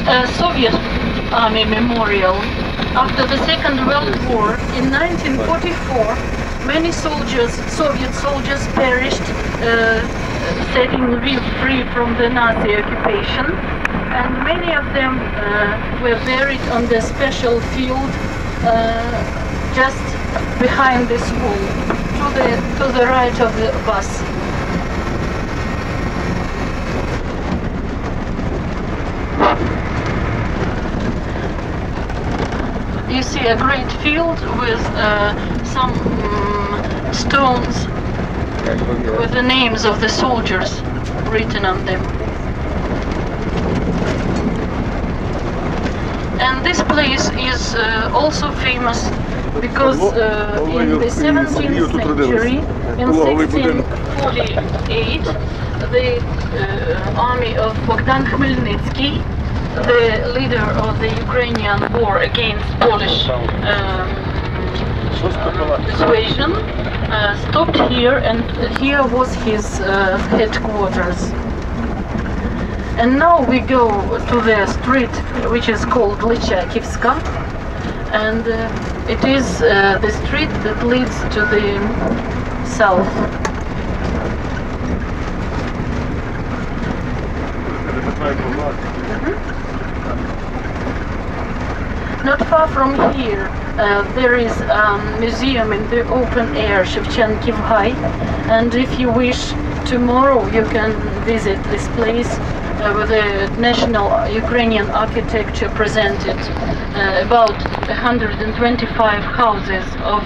a Soviet Army memorial. After the Second World War, in 1944, many soldiers, Soviet soldiers, perished, setting Lviv free from the Nazi occupation, and many of them were buried on the special field just behind this wall, to the right of the bus. You see a great field with some stones with the names of the soldiers written on them. And this place is also famous because in the 17th century, in 1648, the army of Bogdan Khmelnytsky, the leader of the Ukrainian war against Polish persuasion, stopped here, and here was his headquarters. And now we go to the street which is called Lychakivska, and it is the street that leads to the south. Not far from here, there is a museum in the open air, Shevchenkiv High, and if you wish, tomorrow you can visit this place with the national Ukrainian architecture presented, about 125 houses of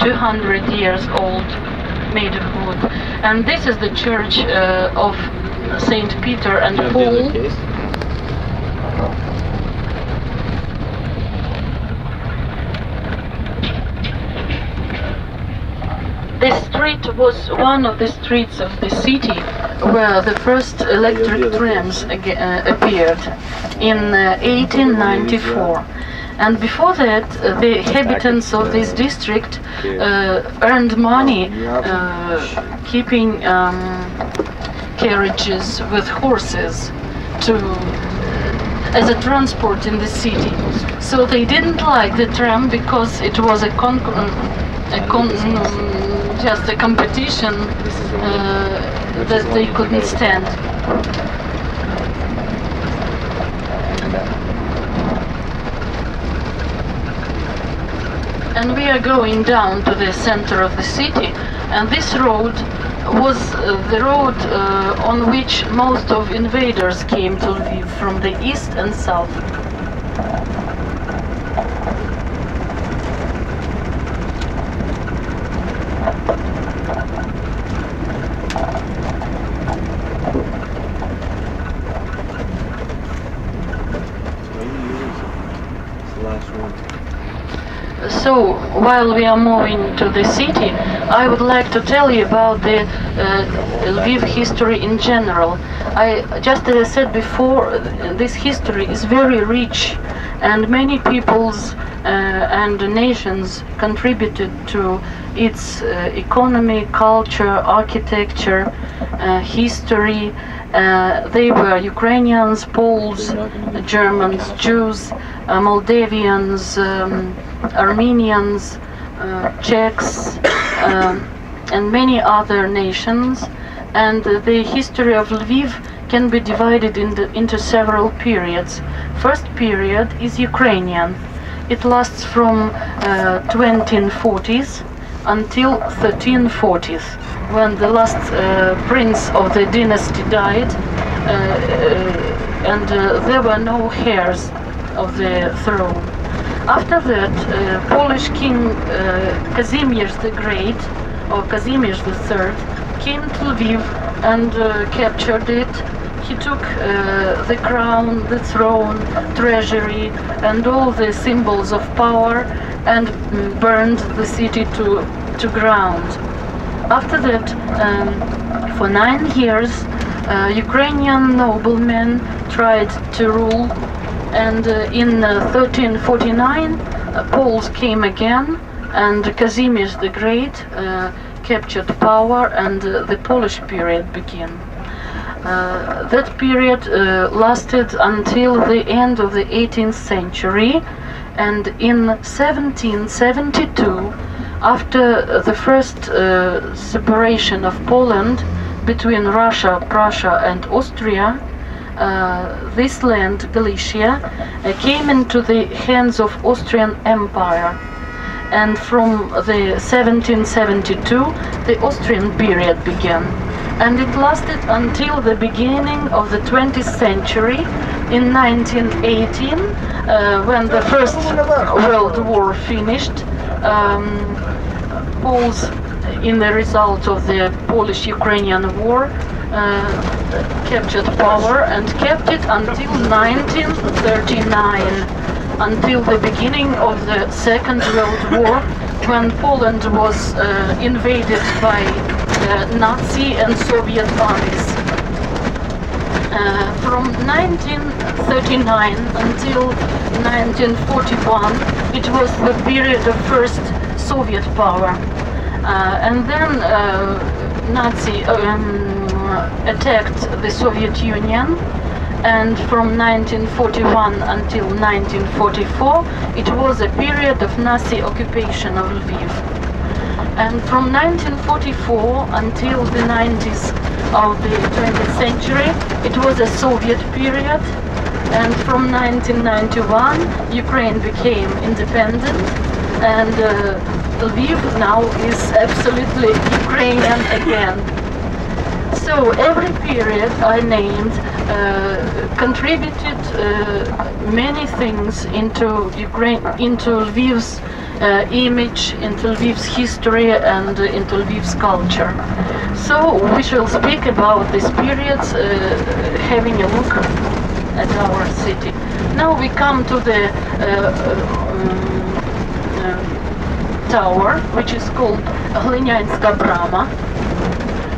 200 years old, made of wood. And this is the church of Saint Peter and Paul. This street was one of the streets of the city where the first electric trams appeared in 1894. And before that, the inhabitants of this district earned money keeping carriages with horses as a transport in the city. So they didn't like the tram because it was just a competition that they couldn't stand. And we are going down to the center of the city, and this road was the road on which most of invaders came to Lviv from the east and south. So, while we are moving to the city, I would like to tell you about the Lviv history in general. Just as I said before, this history is very rich, and many peoples and nations contributed to its economy, culture, architecture, history. They were Ukrainians, Poles, Germans, Jews, Moldavians, Armenians, Czechs, and many other nations. And the history of Lviv can be divided into several periods. First period is Ukrainian. It lasts from 2040s until 1340s, when the last prince of the dynasty died, and there were no heirs of the throne. After that, Polish king Kazimierz the Great, or Kazimierz III, came to Lviv and captured it. He took the crown, the throne, treasury, and all the symbols of power, and burned the city to ground. After that, for 9 years, Ukrainian noblemen tried to rule, and in 1349, Poles came again, and Kazimierz the Great captured power, and the Polish period began. That period lasted until the end of the 18th century, and in 1772, after the first separation of Poland between Russia, Prussia and Austria, this land, Galicia, came into the hands of Austrian Empire. And from the 1772, the Austrian period began. And it lasted until the beginning of the 20th century, in 1918, when the First World War finished. Poles, in the result of the Polish-Ukrainian War, captured power and kept it until 1939, until the beginning of the Second World War, when Poland was invaded by Nazi and Soviet armies. From 1939 until 1941, it was the period of first Soviet power. And then Nazi attacked the Soviet Union, and from 1941 until 1944 it was a period of Nazi occupation of Lviv. And from 1944 until the 90s of the 20th century it was a Soviet period, and from 1991 Ukraine became independent, and Lviv now is absolutely Ukrainian again. So every period I named contributed many things into Lviv's image, into Lviv's history, and into Lviv's culture. So we shall speak about these periods, having a look at our city. Now we come to the tower, which is called Glinianska Brama.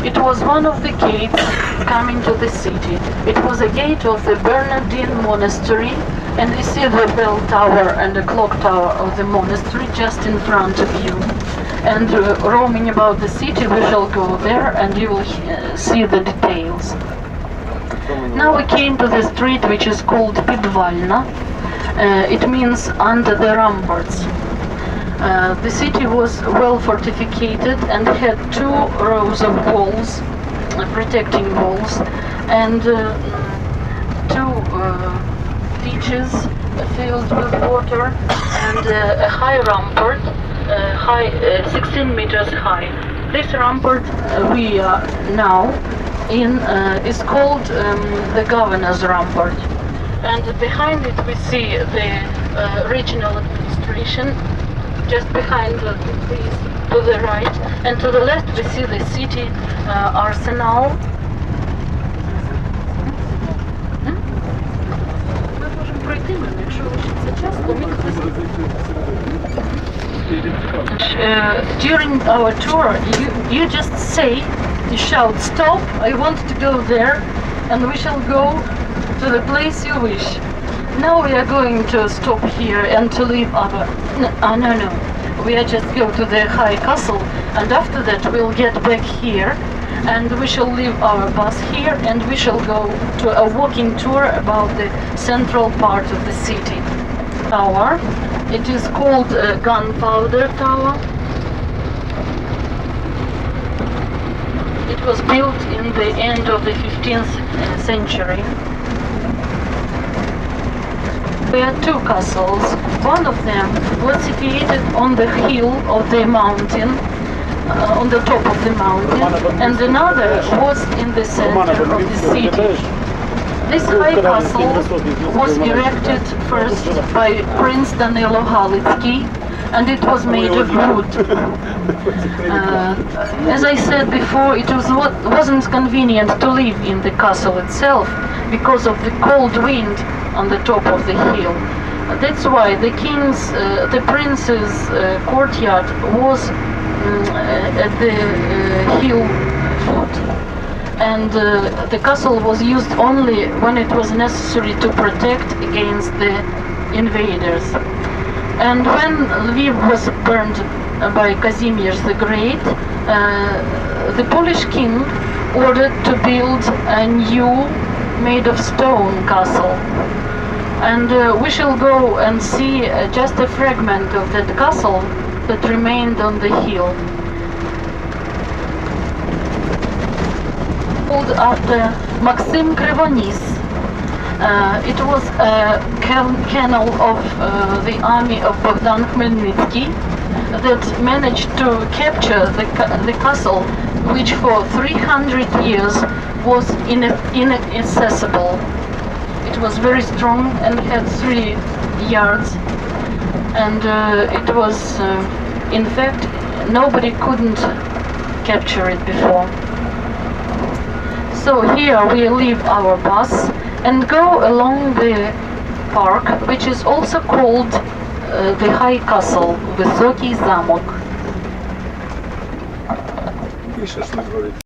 It was one of the gates coming to the city. It was a gate of the Bernardine monastery, and you see the bell tower and the clock tower of the monastery just in front of you. And roaming about the city, we shall go there and you will see the details. Now we came to the street which is called Pidvalna. It means under the ramparts. The city was well fortificated and had 2 rows of walls, protecting walls, and 2 ditches filled with water, and a high rampart, 16 meters high. This rampart we are now in is called the Governor's Rampart, and behind it we see the regional administration. Just behind these, to the right, and to the left we see the city arsenal. During our tour, you just say, you shout, "Stop! I want to go there," and we shall go to the place you wish. Now we are going to stop here and to leave our... No. We are just go to the high castle, and after that we'll get back here, and we shall leave our bus here, and we shall go to a walking tour about the central part of the city. Tower. It is called Gunpowder Tower. It was built in the end of the 15th century. There are 2 castles. One of them was situated on the hill of the mountain, on the top of the mountain, and another was in the center of the city. This high castle was erected first by Prince Danilo Halitsky, and it was made of wood. As I said before, it wasn't convenient to live in the castle itself because of the cold wind on the top of the hill. That's why the prince's courtyard was at the hill foot, and the castle was used only when it was necessary to protect against the invaders. And when Lviv was burned by Kazimierz the Great, the Polish king ordered to build a new, made of stone castle. And we shall go and see just a fragment of that castle that remained on the hill. Called after Maxim Krivonis. It was a colonel of the army of Bogdan Khmelnytsky that managed to capture the castle, which for 300 years was inaccessible. It was very strong and had 3 yards, and it was, in fact, nobody couldn't capture it before. So here we leave our bus and go along the park, which is also called the High Castle, Высокий замок.